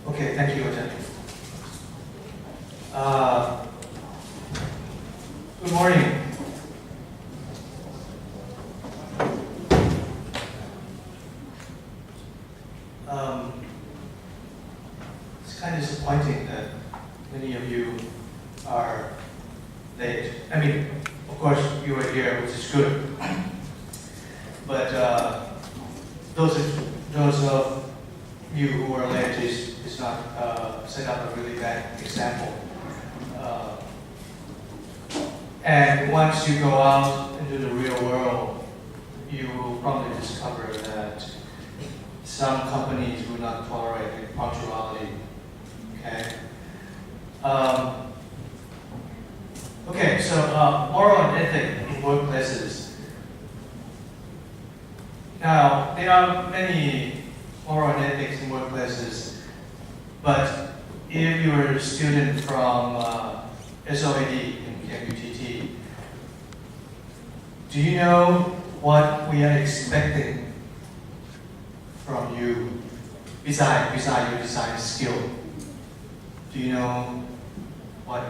Okay, thank you, Ajay. Good morning. It's kind of disappointing that many of you are late. I mean, of course, you are here, which is good. But those of you who are late is not set up a really bad example. And once you go out into the real world, you will probably discover that some companies will not tolerate punctuality. Okay. Okay. So moral and ethic in workplaces. Now there are many moral and ethics in workplaces, but if you're a student from SoA+D in Gangakate, do you know what we are expecting from you besides your design skill? Do you know what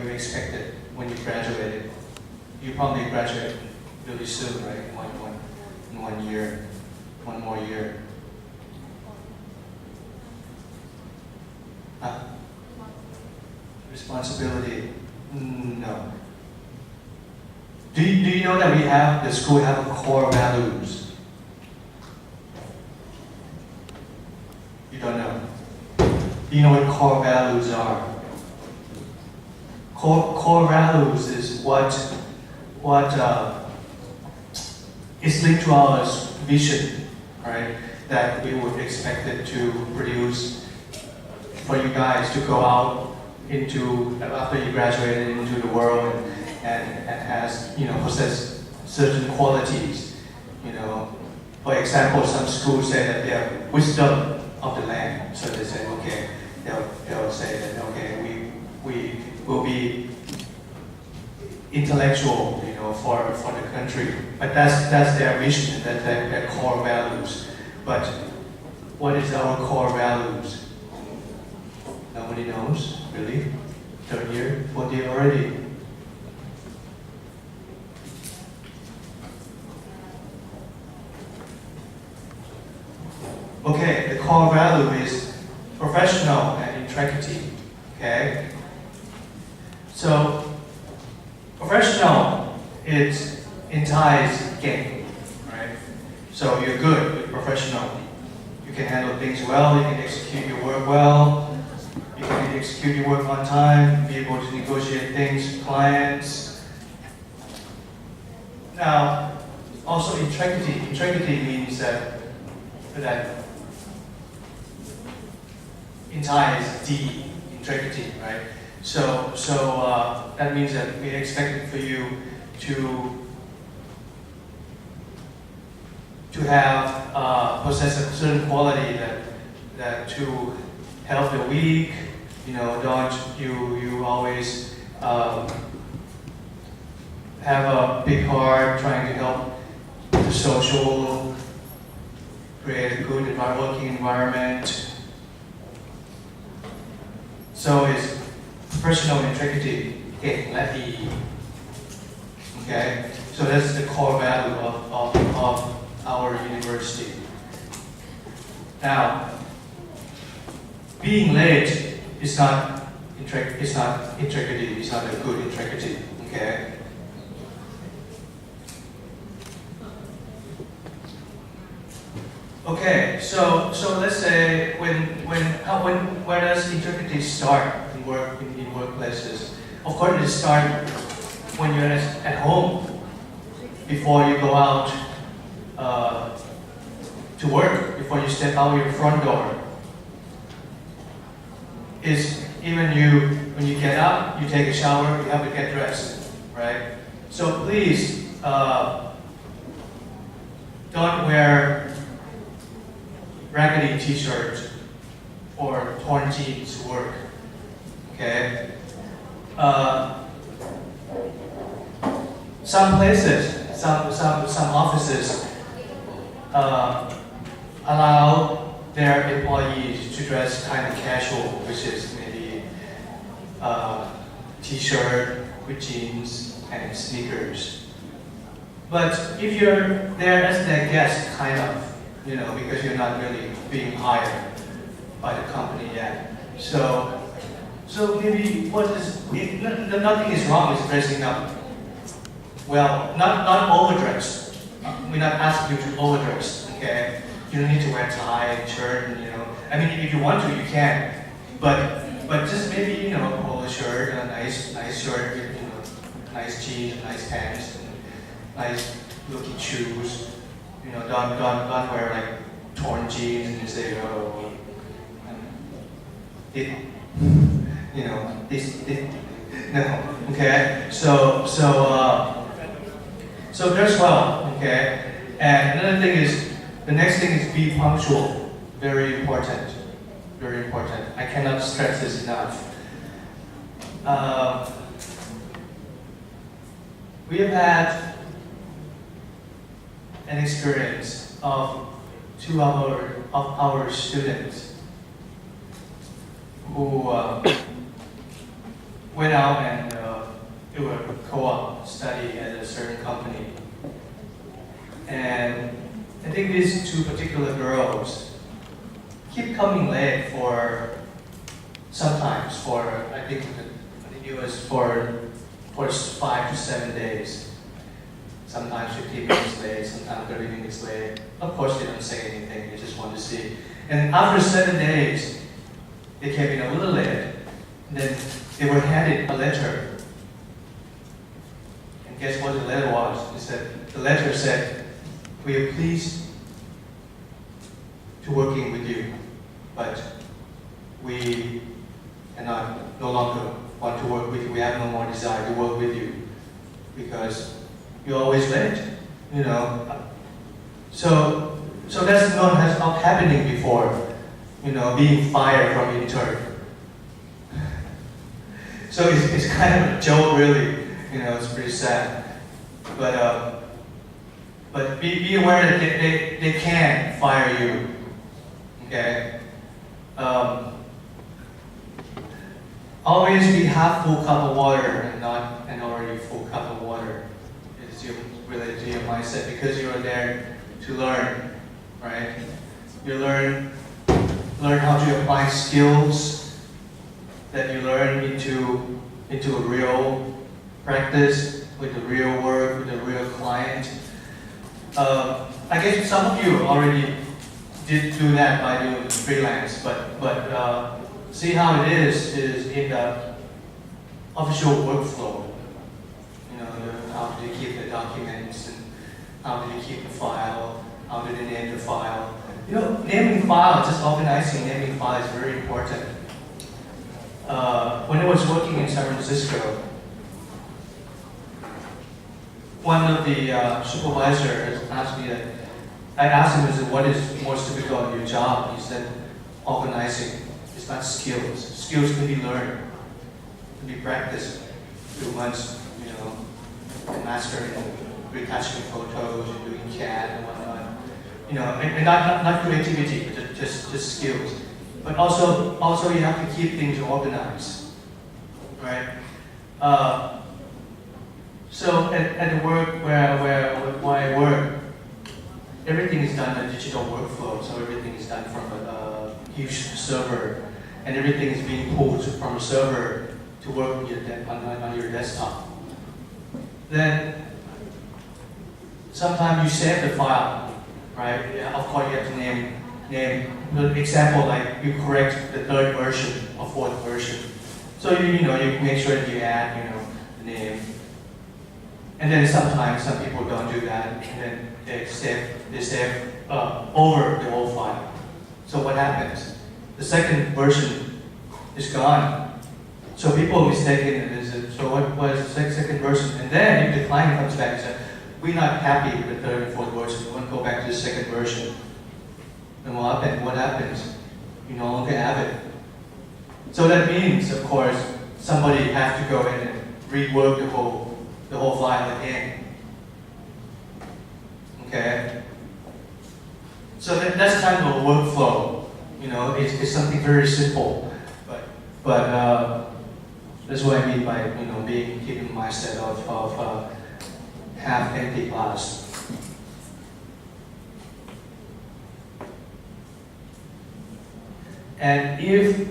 you expected when you graduated? You probably graduate really soon, right? In 1 year, 1 more year. Responsibility? No. Do you know that the school have core values? You don't know. Do you know what core values are? Core values is what is linked to our vision, right? That we would expect it to produce for you guys to go out into after you graduated into the world and has possess certain qualities. For example, some schools say that they have wisdom of the land, so they say okay, they'll say that okay, we will be intellectual, for the country. But that's their vision, that's their core values. But what is our core values? Nobody knows, really. 3rd year, 4th year already. Okay, the core value is professional and integrity. Okay? So, professional, it ties game, right? So you're good, you're professional. You can handle things well, you can execute your work well, you can execute your work on time, be able to negotiate things with clients. Now, also integrity. Integrity means that in Thai is D, integrity, right? So that means that we expect for you to have possess a certain quality that to help the weak. Don't you always have a big heart trying to help the social, create a good working environment. So it's professional integrity, let E. Okay, so that's the core value of our university. Now, being late is not integrity. It's not a good integrity. Okay. Okay, so let's say where does integrity start in workplaces? Of course, it starts when you're at home before you go out to work, before you step out your front door. Is even when you get up, you take a shower, you have to get dressed, right? So please don't wear raggedy t-shirts or torn jeans to work. Okay. Some places, some offices allow their employees to dress kind of casual, which is maybe t-shirt with jeans and sneakers. But if you're there as their guest, kind of, because you're not really being hired by the company yet. So maybe nothing is wrong with dressing up. Well, not overdressed. We're not asking you to overdress, okay? You don't need to wear a tie and shirt, I mean, if you want to, you can. But just maybe, a polo shirt, a nice shirt with, nice jeans, nice pants, and nice looking shoes. Don't wear like torn jeans and you say, oh, no, okay? So dress well, okay? And another thing is, the next thing is be punctual. Very important, very important. I cannot stress this enough. We have had an experience of two of our students who went out and do a co-op study at a certain company. And I think these two particular girls keep coming late sometimes I think it was for 5 to 7 days. Sometimes 15 minutes late, sometimes 30 minutes late. Of course they don't say anything, they just want to see. And after 7 days, they came in a little late, and then they were handed a letter. And guess what the letter was? The letter said, "We are pleased to working with you, but we no longer want to work with you. We have no more desire to work with you because you're always late, So that's not happening before, being fired from intern. So it's kind of a joke, really. It's pretty sad. But be aware that they can fire you. Okay. Always be half full cup of water and not an already full cup of water. It's related to your mindset because you're there to learn, right? You learn how to apply skills that you learn into a real practice with the real work, with the real client. I guess some of you already did do that by doing freelance, but see how it is in the official workflow. How do you keep the documents, and how do you keep the file, how do they name the file. Naming file, just organizing naming file is very important. When I was working in San Francisco, one of the supervisors asked me that, I asked him, I said, what is most difficult in your job? He said, organizing. It's not skills. Skills can be learned, can be practiced through months, mastering, retouching photos, and doing CAD and whatnot. And not creativity, but just skills. But also you have to keep things organized, right? So at the work where I work, everything is done in a digital workflow. So everything is done from a huge server, and everything is being pulled from a server to work on your desktop. Then sometimes you save the file, right? Yeah, of course you have to name the example, like you correct the third version or fourth version. So you make sure that you add the name. And then sometimes some people don't do that, and then they save over the whole file. So what happens? The second version is gone. So people mistaken it. So what is the second version? And then if the client comes back and says, we're not happy with the third and fourth version, we want to go back to the second version. Then what happens? You no longer have it. So that means, of course, somebody has to go in and rework the whole file again. Okay? So that's kind of a workflow. It's something very simple, but that's what I mean by keeping the mindset of half empty glass. And if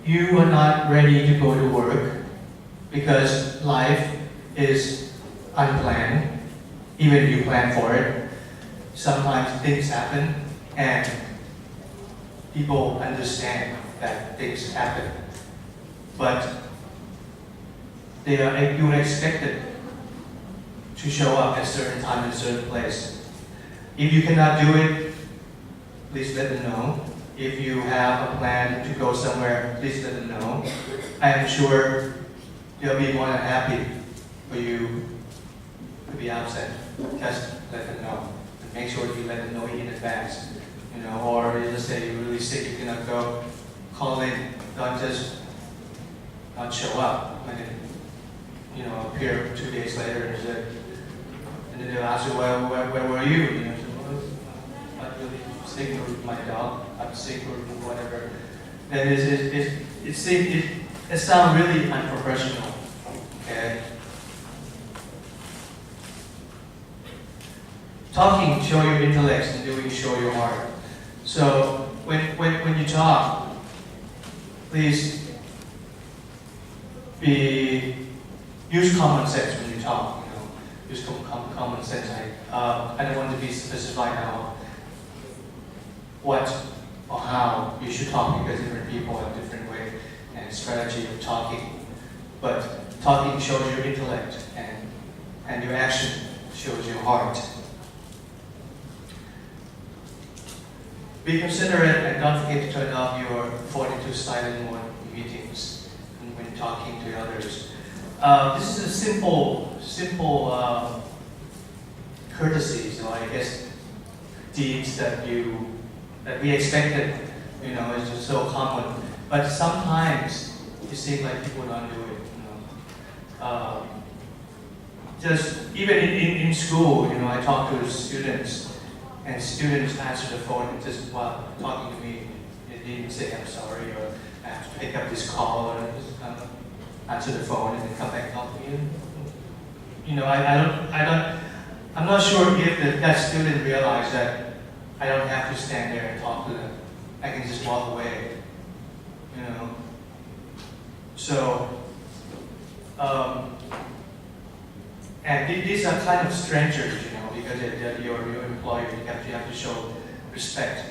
you are not ready to go to work because life is unplanned, even if you plan for it, sometimes things happen and people understand that things happen. But you are expected to show up at a certain time in a certain place. If you cannot do it, please let them know. If you have a plan to go somewhere, please let them know. I am sure they'll be more than happy for you to be absent. Just let them know. And make sure you let them know in advance. Or you just say you're really sick, you cannot go. Call in. Don't just not show up and then appear 2 days later and then they'll ask you, where were you? Not really sick with my dog. I'm sick or whatever. Then it sounds really unprofessional. Okay. Talking show your intellect and doing show your heart. So when you talk, please use common sense when you talk. Use common sense. I don't want to be specified now what or how you should talk because different people have different way and strategy of talking. But talking shows your intellect and your action shows your heart. Be considerate and don't forget to turn off your phone into silent mode in meetings and when talking to others. This is a simple courtesies, or I guess deeds that we expected. It's just so common. But sometimes it seems like people don't do it. Just even in school, I talk to students. And students answer the phone and just while talking to me, they didn't say I'm sorry or I have to pick up this call or just answer the phone and then come back and talk to you. I'm not sure if that student realized that I don't have to stand there and talk to them. I can just walk away. So, and these are kind of strangers, because they're your employer. You have to show respect,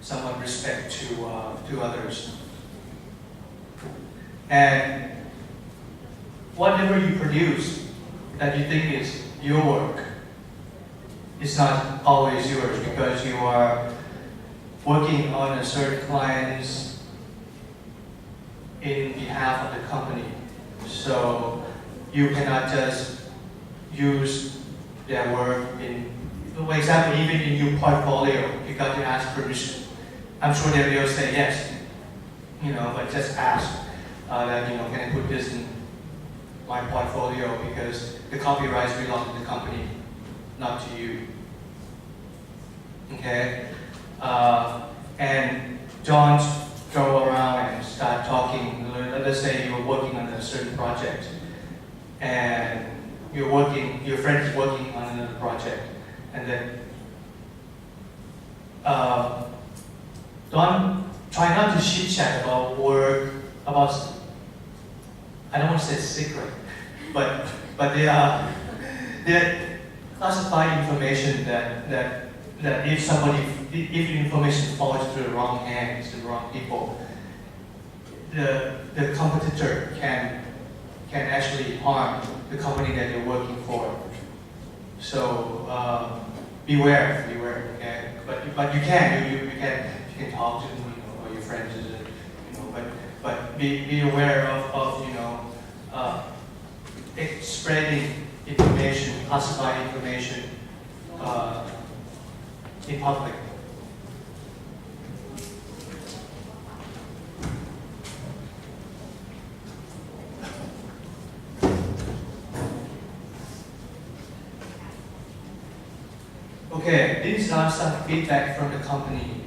somewhat respect to others. And whatever you produce that you think is your work, it's not always yours because you are working on a certain clients in behalf of the company. So you cannot just use their work for example, even in your portfolio, you got to ask permission. I'm sure they will say yes, but just ask that, can I put this in my portfolio because the copyrights belong to the company, not to you. Okay? And don't go around and start talking. Let's say you're working on a certain project and your friend is working on another project, and then don't try not to chit chat about work, about, I don't want to say secret, but they're classified information that if information falls to the wrong hands, the wrong people, the competitor can actually harm the company that you're working for. So beware, okay? But you can talk to or your friends, but be aware of spreading information, classified information in public. Okay, these are some feedback from the company